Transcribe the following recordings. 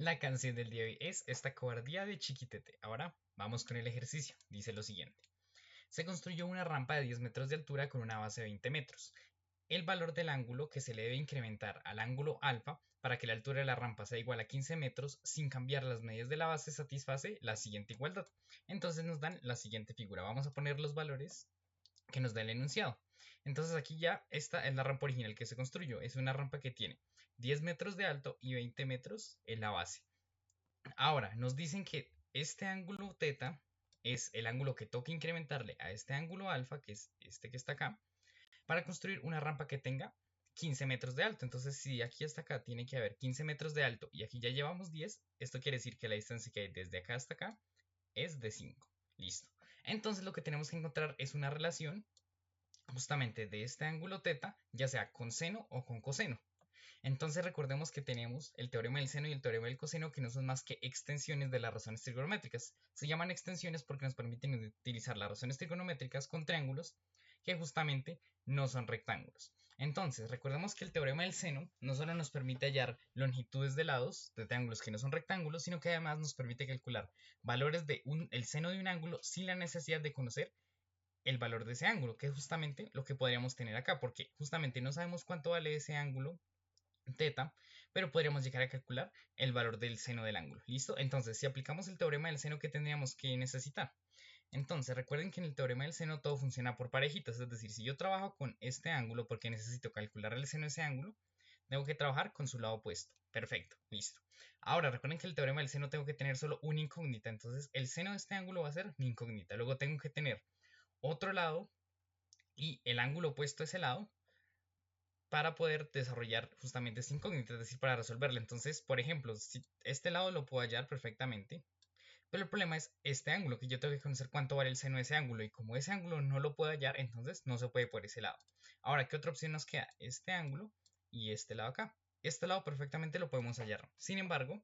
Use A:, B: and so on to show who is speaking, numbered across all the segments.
A: La canción del día de hoy es Esta cobardía de Chiquitete. Ahora vamos con el ejercicio. Dice lo siguiente. Se construyó una rampa de 10 metros de altura con una base de 20 metros. El valor del ángulo que se le debe incrementar al ángulo alfa para que la altura de la rampa sea igual a 15 metros sin cambiar las medidas de la base satisface la siguiente igualdad. Entonces nos dan la siguiente figura. Vamos a poner los valores que nos da el enunciado. Entonces aquí ya esta es la rampa original que se construyó. Es una rampa que tiene 10 metros de alto y 20 metros en la base. Ahora, nos dicen que este ángulo teta es el ángulo que toca incrementarle a este ángulo alfa, que es este que está acá, para construir una rampa que tenga 15 metros de alto. Entonces, si aquí hasta acá tiene que haber 15 metros de alto y aquí ya llevamos 10, esto quiere decir que la distancia que hay desde acá hasta acá es de 5. Listo. Entonces, lo que tenemos que encontrar es una relación justamente de este ángulo teta, ya sea con seno o con coseno. Entonces recordemos que tenemos el teorema del seno y el teorema del coseno, que no son más que extensiones de las razones trigonométricas. Se llaman extensiones porque nos permiten utilizar las razones trigonométricas con triángulos que justamente no son rectángulos. Entonces, recordemos que el teorema del seno no solo nos permite hallar longitudes de lados de triángulos que no son rectángulos, sino que además nos permite calcular valores de el seno de un ángulo sin la necesidad de conocer el valor de ese ángulo, que es justamente lo que podríamos tener acá, porque justamente no sabemos cuánto vale ese ángulo teta, pero podríamos llegar a calcular el valor del seno del ángulo. ¿Listo? Entonces, si aplicamos el teorema del seno, ¿qué tendríamos que necesitar? Entonces, recuerden que en el teorema del seno todo funciona por parejitas, es decir, si yo trabajo con este ángulo porque necesito calcular el seno de ese ángulo, tengo que trabajar con su lado opuesto. Perfecto, listo. Ahora, recuerden que el teorema del seno tengo que tener solo una incógnita, entonces el seno de este ángulo va a ser mi incógnita. Luego tengo que tener otro lado y el ángulo opuesto a ese lado para poder desarrollar justamente esta incógnita, es decir, para resolverla. Entonces, por ejemplo, si este lado lo puedo hallar perfectamente, pero el problema es este ángulo, que yo tengo que conocer cuánto vale el seno de ese ángulo, y como ese ángulo no lo puedo hallar, entonces no se puede por ese lado. Ahora, ¿qué otra opción nos queda? Este ángulo y este lado acá. Este lado perfectamente lo podemos hallar. Sin embargo,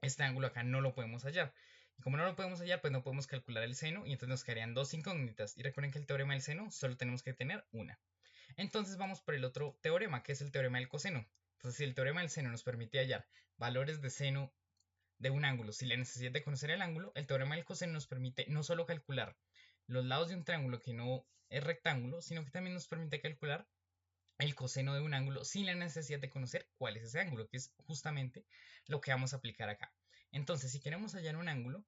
A: este ángulo acá no lo podemos hallar. Y como no lo podemos hallar, pues no podemos calcular el seno y entonces nos quedarían dos incógnitas. Y recuerden que el teorema del seno solo tenemos que tener una. Entonces vamos por el otro teorema, que es el teorema del coseno. Entonces, si el teorema del seno nos permite hallar valores de seno de un ángulo sin la necesidad de conocer el ángulo, el teorema del coseno nos permite no solo calcular los lados de un triángulo que no es rectángulo, sino que también nos permite calcular el coseno de un ángulo sin la necesidad de conocer cuál es ese ángulo, que es justamente lo que vamos a aplicar acá. Entonces, si queremos hallar un ángulo,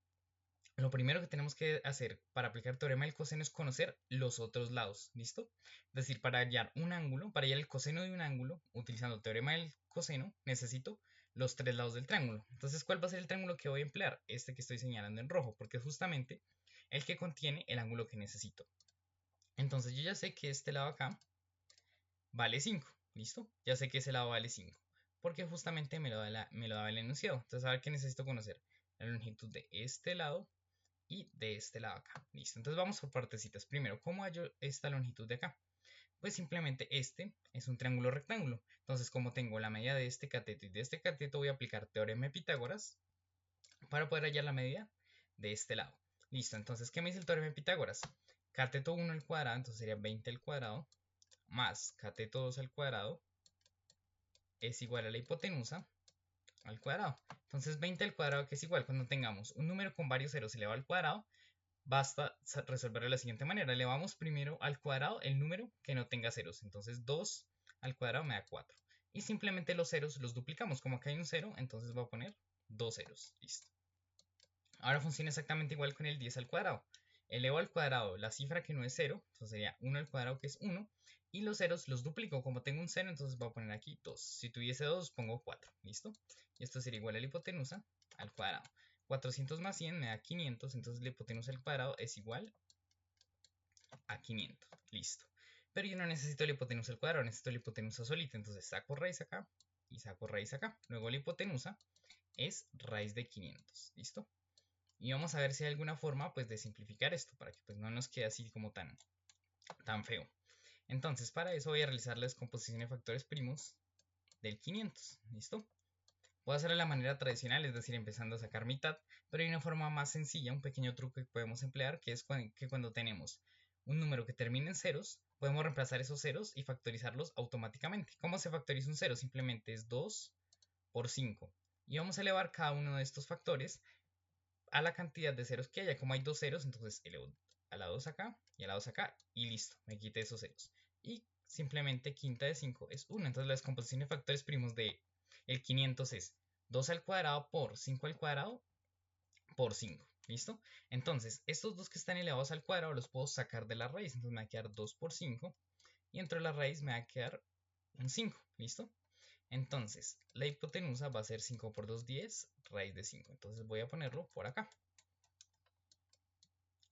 A: lo primero que tenemos que hacer para aplicar el teorema del coseno es conocer los otros lados, ¿listo? Es decir, para hallar un ángulo, para hallar el coseno de un ángulo, utilizando el teorema del coseno, necesito los tres lados del triángulo. Entonces, ¿cuál va a ser el triángulo que voy a emplear? Este que estoy señalando en rojo, porque es justamente el que contiene el ángulo que necesito. Entonces, yo ya sé que este lado acá vale 5, ¿listo? Ya sé que ese lado vale 5, porque justamente me lo daba el enunciado. Entonces, a ver qué necesito conocer. La longitud de este lado y de este lado acá. Listo, entonces vamos por partecitas. Primero, ¿cómo hallo esta longitud de acá? Pues simplemente este es un triángulo rectángulo. Entonces, como tengo la medida de este cateto y de este cateto, voy a aplicar teorema de Pitágoras para poder hallar la medida de este lado. Listo, entonces, ¿qué me dice el teorema de Pitágoras? Cateto 1 al cuadrado, entonces sería 20 al cuadrado, más cateto 2 al cuadrado, es igual a la hipotenusa al cuadrado. Entonces 20 al cuadrado, que es igual cuando tengamos un número con varios ceros elevado al cuadrado, basta resolverlo de la siguiente manera. Elevamos primero al cuadrado el número que no tenga ceros. Entonces 2 al cuadrado me da 4. Y simplemente los ceros los duplicamos. Como acá hay un cero, entonces voy a poner dos ceros. Listo. Ahora funciona exactamente igual con el 10 al cuadrado. Elevo al cuadrado la cifra que no es 0, entonces sería 1 al cuadrado que es 1, y los ceros los duplico, como tengo un 0, entonces voy a poner aquí 2. Si tuviese 2, pongo 4, ¿listo? Y esto sería igual a la hipotenusa al cuadrado. 400 más 100 me da 500, entonces la hipotenusa al cuadrado es igual a 500, listo. Pero yo no necesito la hipotenusa al cuadrado, necesito la hipotenusa solita, entonces saco raíz acá y saco raíz acá. Luego la hipotenusa es raíz de 500, ¿listo? Y vamos a ver si hay alguna forma pues de simplificar esto para que pues no nos quede así como tan feo. Entonces para eso voy a realizar la descomposición de factores primos del 500, ¿listo? Puedo hacerlo de la manera tradicional, es decir, empezando a sacar mitad, pero hay una forma más sencilla, un pequeño truco que podemos emplear, que es que cuando tenemos un número que termina en ceros, podemos reemplazar esos ceros y factorizarlos automáticamente. ¿Cómo se factoriza un cero? Simplemente es 2 por 5. y vamos a elevar cada uno de estos factores a la cantidad de ceros que haya. Como hay dos ceros, entonces elevo a la 2 acá y a la 2 acá y listo, me quité esos ceros. Y simplemente quinta de 5 es 1. Entonces la descomposición de factores primos de el 500 es 2 al cuadrado por 5 al cuadrado por 5. ¿Listo? Entonces, estos dos que están elevados al cuadrado los puedo sacar de la raíz. Entonces me va a quedar 2 por 5. Y dentro de la raíz me va a quedar un 5. ¿Listo? Entonces, la hipotenusa va a ser 5 por 2, 10, raíz de 5. Entonces voy a ponerlo por acá.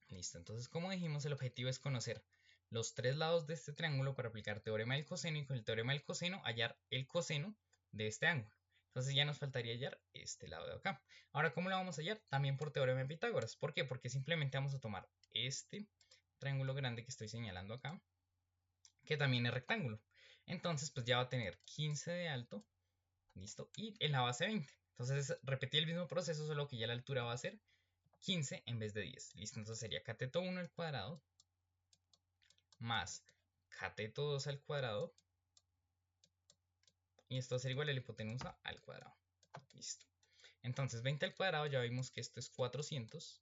A: Listo. Entonces, como dijimos, el objetivo es conocer los tres lados de este triángulo para aplicar teorema del coseno y con el teorema del coseno hallar el coseno de este ángulo. Entonces ya nos faltaría hallar este lado de acá. Ahora, ¿cómo lo vamos a hallar? También por teorema de Pitágoras. ¿Por qué? Porque simplemente vamos a tomar este triángulo grande que estoy señalando acá, que también es rectángulo. Entonces, pues ya va a tener 15 de alto, ¿listo? Y en la base 20. Entonces, repetir el mismo proceso, solo que ya la altura va a ser 15 en vez de 10. ¿Listo? Entonces sería cateto 1 al cuadrado más cateto 2 al cuadrado. Y esto va a ser igual a la hipotenusa al cuadrado. Listo. Entonces 20 al cuadrado ya vimos que esto es 400.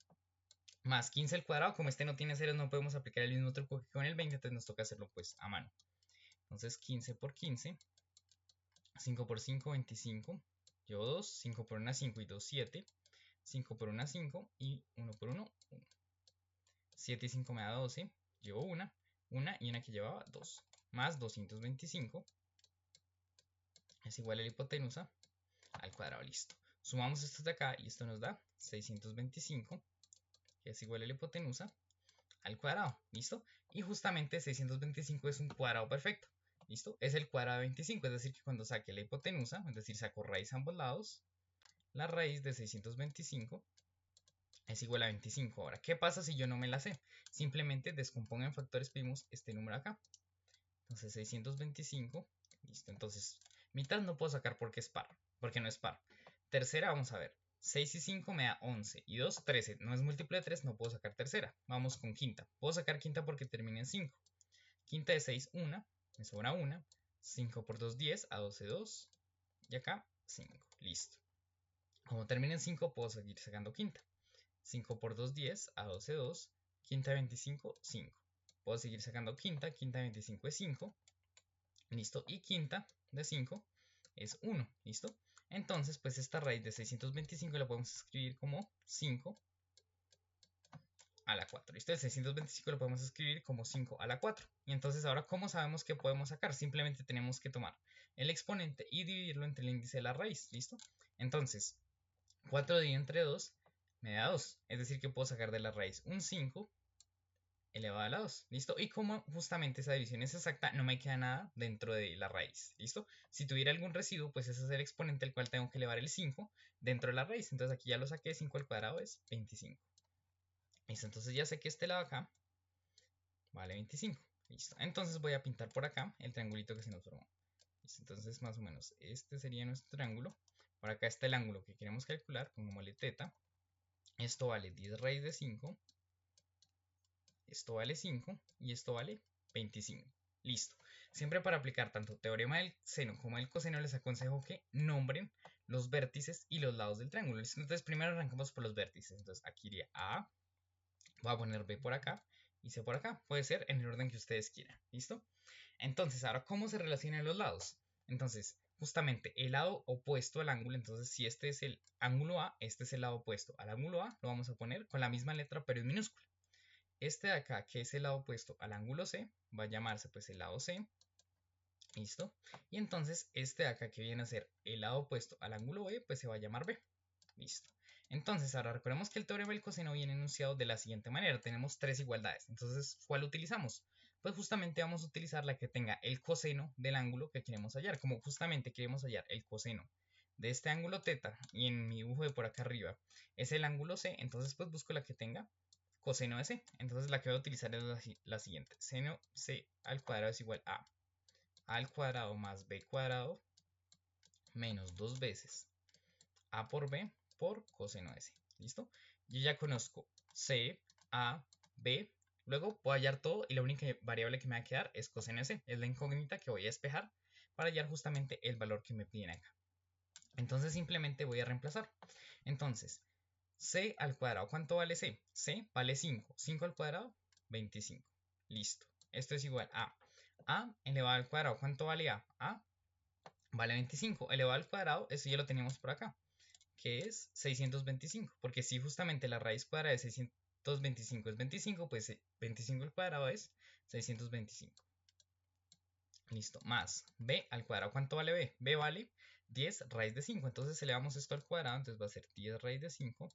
A: Más 15 al cuadrado. Como este no tiene ceros no podemos aplicar el mismo truco que con el 20. Entonces nos toca hacerlo pues a mano. Entonces 15 por 15. 5 por 5, 25. Llevo 2. 5 por 1, 5 y 2, 7. 5 por 1, 5 y 1 por 1, 1. 7 y 5 me da 12. Llevo una y una que llevaba 2. Más 225 es igual a la hipotenusa al cuadrado. Listo. Sumamos estos de acá y esto nos da 625, que es igual a la hipotenusa al cuadrado. ¿Listo? Y justamente 625 es un cuadrado perfecto. ¿Listo? Es el cuadrado de 25, es decir, que cuando saque la hipotenusa, es decir, saco raíz a ambos lados, la raíz de 625 es igual a 25. Ahora, ¿qué pasa si yo no me la sé? Simplemente descompongo en factores primos este número acá. Entonces 625, listo. Entonces, mitad no puedo sacar porque es par, porque no es par. Tercera, vamos a ver. 6 y 5 me da 11 y 2, 13. No es múltiplo de 3, no puedo sacar tercera. Vamos con quinta. Puedo sacar quinta porque termina en 5. Quinta de 6, 1. Me sobra 1. 5 por 2, 10. A 12, 2. Y acá, 5. Listo. Como termina en 5, puedo seguir sacando quinta. 5 por 2, 10. A 12, 2. Quinta de 25, 5. Puedo seguir sacando quinta. Quinta de 25 es 5. ¿Listo? Y quinta de 5 es 1. ¿Listo? Entonces, pues esta raíz de 625 la podemos escribir como 5 a la 4. ¿Listo? El 625 lo podemos escribir como 5 a la 4. Y entonces ahora, ¿cómo sabemos que podemos sacar? Simplemente tenemos que tomar el exponente y dividirlo entre el índice de la raíz. ¿Listo? Entonces, 4 dividido entre 2 me da 2. Es decir, que puedo sacar de la raíz un 5 elevado a la 2, ¿listo? Y como justamente esa división es exacta, no me queda nada dentro de la raíz, ¿listo? Si tuviera algún residuo, pues ese es el exponente al cual tengo que elevar el 5 dentro de la raíz. Entonces aquí ya lo saqué, 5 al cuadrado es 25. Listo, entonces ya sé que este lado acá vale 25. Listo, entonces voy a pintar por acá el triangulito que se nos formó. Listo, entonces más o menos este sería nuestro triángulo. Por acá está el ángulo que queremos calcular, pongámosle teta. Esto vale 10 raíz de 5. Esto vale 5 y esto vale 25. Listo. Siempre para aplicar tanto teorema del seno como del coseno les aconsejo que nombren los vértices y los lados del triángulo. ¿Listo? Entonces primero arrancamos por los vértices. Entonces aquí iría A, voy a poner B por acá y C por acá. Puede ser en el orden que ustedes quieran. ¿Listo? Entonces ahora, ¿cómo se relacionan los lados? Entonces, justamente el lado opuesto al ángulo, entonces si este es el ángulo A, este es el lado opuesto al ángulo A, lo vamos a poner con la misma letra pero en minúscula. Este de acá, que es el lado opuesto al ángulo C, va a llamarse pues el lado C. ¿Listo? Y entonces este de acá, que viene a ser el lado opuesto al ángulo B, pues se va a llamar B. Listo. Entonces ahora recordemos que el teorema del coseno viene enunciado de la siguiente manera. Tenemos tres igualdades. Entonces, ¿cuál utilizamos? Pues justamente vamos a utilizar la que tenga el coseno del ángulo que queremos hallar. Como justamente queremos hallar el coseno de este ángulo θ y en mi dibujo de por acá arriba es el ángulo C, entonces pues busco la que tenga coseno de C. Entonces la que voy a utilizar es la siguiente. Seno C al cuadrado es igual a al cuadrado más b cuadrado menos 2 veces a por b por coseno de C. ¿Listo? Yo ya conozco C, A, B. Luego puedo hallar todo y la única variable que me va a quedar es coseno de C. Es la incógnita que voy a despejar para hallar justamente el valor que me piden acá. Entonces simplemente voy a reemplazar. Entonces, c al cuadrado, ¿cuánto vale c? C vale 5. 5 al cuadrado, 25. Listo. Esto es igual a elevado al cuadrado, ¿cuánto vale a? A vale 25. Elevado al cuadrado, eso ya lo teníamos por acá, que es 625. Porque si justamente la raíz cuadrada de 625 es 25, pues 25 al cuadrado es 625. Listo, más b al cuadrado. ¿Cuánto vale b? B vale 10 raíz de 5. Entonces elevamos esto al cuadrado, entonces va a ser 10 raíz de 5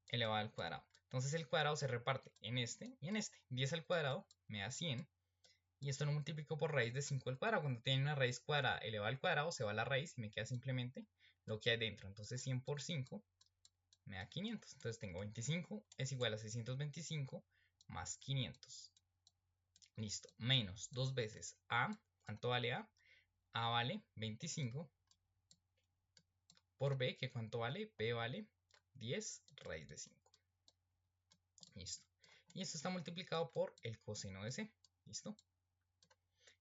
A: elevado al cuadrado. Entonces el cuadrado se reparte en este y en este. 10 al cuadrado me da 100. Y esto lo multiplico por raíz de 5 al cuadrado. Cuando tiene una raíz cuadrada elevada al cuadrado, se va la raíz y me queda simplemente lo que hay dentro. Entonces 100 por 5 me da 500. Entonces tengo 25 es igual a 625 más 500. Listo, menos 2 veces a. ¿Cuánto vale a? A vale 25 por b, que ¿cuánto vale? B vale 10 raíz de 5. Listo. Y esto está multiplicado por el coseno de c. ¿Listo?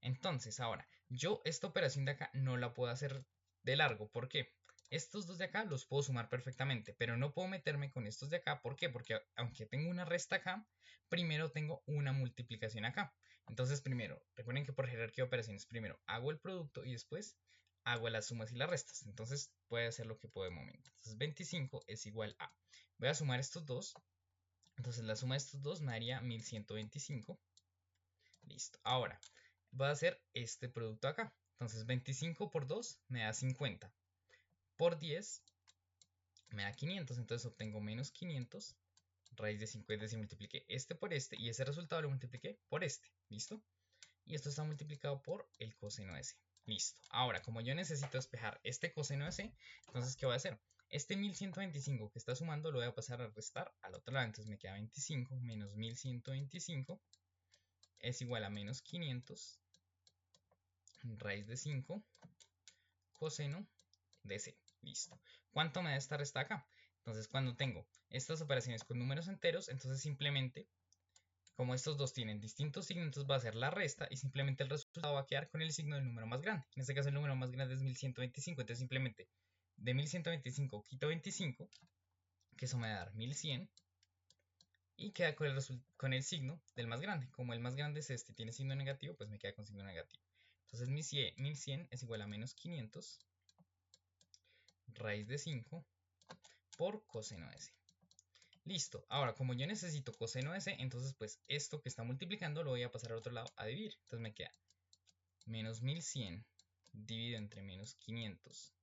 A: Entonces, ahora, yo esta operación de acá no la puedo hacer de largo. ¿Por qué? Estos dos de acá los puedo sumar perfectamente, pero no puedo meterme con estos de acá. ¿Por qué? Porque aunque tengo una resta acá, primero tengo una multiplicación acá. Entonces, primero, recuerden que por jerarquía de operaciones, primero hago el producto y después hago las sumas y las restas. Entonces, puede hacer lo que puedo de momento. Entonces, 25 es igual a. Voy a sumar estos dos. Entonces, la suma de estos dos me daría 1125. Listo. Ahora, voy a hacer este producto acá. Entonces 25 por 2 me da 50. Por 10 me da 500. Entonces obtengo menos 500 raíz de 5. Es decir, multipliqué este por este y ese resultado lo multipliqué por este. ¿Listo? Y esto está multiplicado por el coseno de c. Listo. Ahora, como yo necesito despejar este coseno de c, entonces, ¿qué voy a hacer? Este 1125 que está sumando lo voy a pasar a restar al otro lado. Entonces me queda 25 menos 1125 es igual a menos 500 raíz de 5 coseno de c. Listo. ¿Cuánto me da esta resta acá? Entonces, cuando tengo estas operaciones con números enteros, entonces simplemente, como estos dos tienen distintos signos, entonces va a ser la resta y simplemente el resultado va a quedar con el signo del número más grande. En este caso el número más grande es 1125, entonces simplemente de 1125 quito 25, que eso me va a dar 1100, y queda con el signo del más grande. Como el más grande es este, tiene signo negativo, pues me queda con signo negativo. Entonces 1100 es igual a menos 500 raíz de 5 por coseno de c. Listo. Ahora, como yo necesito coseno de c, entonces pues esto que está multiplicando lo voy a pasar al otro lado a dividir. Entonces me queda menos 1100 dividido entre menos 500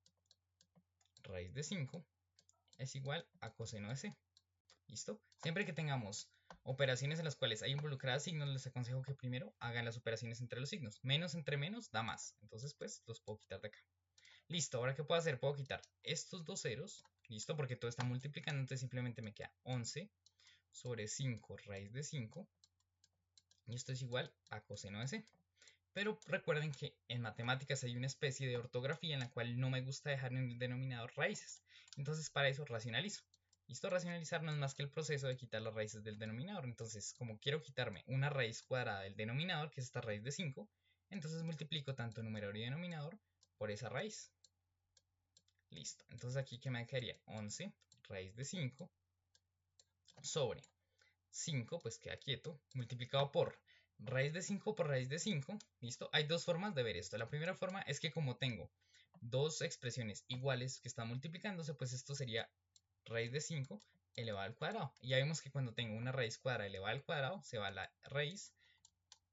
A: raíz de 5 es igual a coseno de c. ¿Listo? Siempre que tengamos operaciones en las cuales hay involucradas signos, les aconsejo que primero hagan las operaciones entre los signos. Menos entre menos da más. Entonces pues los puedo quitar de acá. Listo, ahora ¿qué puedo hacer? Puedo quitar estos dos ceros, listo, porque todo está multiplicando, entonces simplemente me queda 11 sobre 5 raíz de 5, y esto es igual a coseno de c. Pero recuerden que en matemáticas hay una especie de ortografía en la cual no me gusta dejar en el denominador raíces, entonces para eso racionalizo. Listo, racionalizar no es más que el proceso de quitar las raíces del denominador, entonces como quiero quitarme una raíz cuadrada del denominador, que es esta raíz de 5, entonces multiplico tanto numerador y denominador por esa raíz. Listo, entonces aquí que me quedaría 11 raíz de 5 sobre 5, pues queda quieto, multiplicado por raíz de 5 por raíz de 5. Listo, hay dos formas de ver esto. La primera forma es que como tengo dos expresiones iguales que están multiplicándose, pues esto sería raíz de 5 elevado al cuadrado. Y ya vemos que cuando tengo una raíz cuadrada elevada al cuadrado, se va la raíz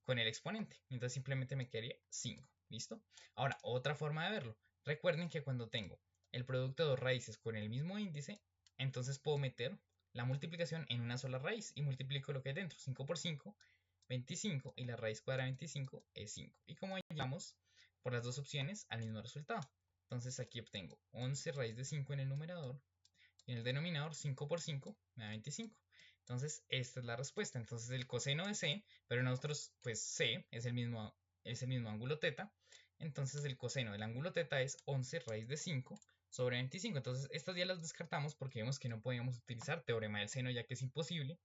A: con el exponente. Entonces simplemente me quedaría 5. ¿Listo? Ahora, otra forma de verlo. Recuerden que cuando tengo el producto de dos raíces con el mismo índice, entonces puedo meter la multiplicación en una sola raíz y multiplico lo que hay dentro. 5 por 5, 25, y la raíz cuadrada de 25 es 5. Y como llegamos por las dos opciones al mismo resultado. Entonces aquí obtengo 11 raíz de 5 en el numerador y en el denominador 5 por 5 me da 25. Entonces esta es la respuesta. Entonces el coseno de c, pero nosotros pues c es el mismo ángulo teta. Entonces el coseno del ángulo teta es 11 raíz de 5 sobre 25. Entonces estas ya las descartamos porque vemos que no podíamos utilizar teorema del seno, ya que es imposible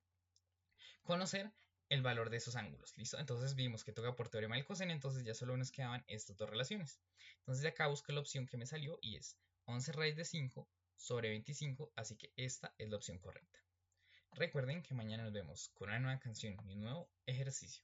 A: conocer el valor de esos ángulos. ¿Listo? Entonces vimos que toca por teorema del coseno, entonces ya solo nos quedaban estas dos relaciones. Entonces de acá busco la opción que me salió y es 11 raíz de 5 sobre 25, así que esta es la opción correcta. Recuerden que mañana nos vemos con una nueva canción y un nuevo ejercicio.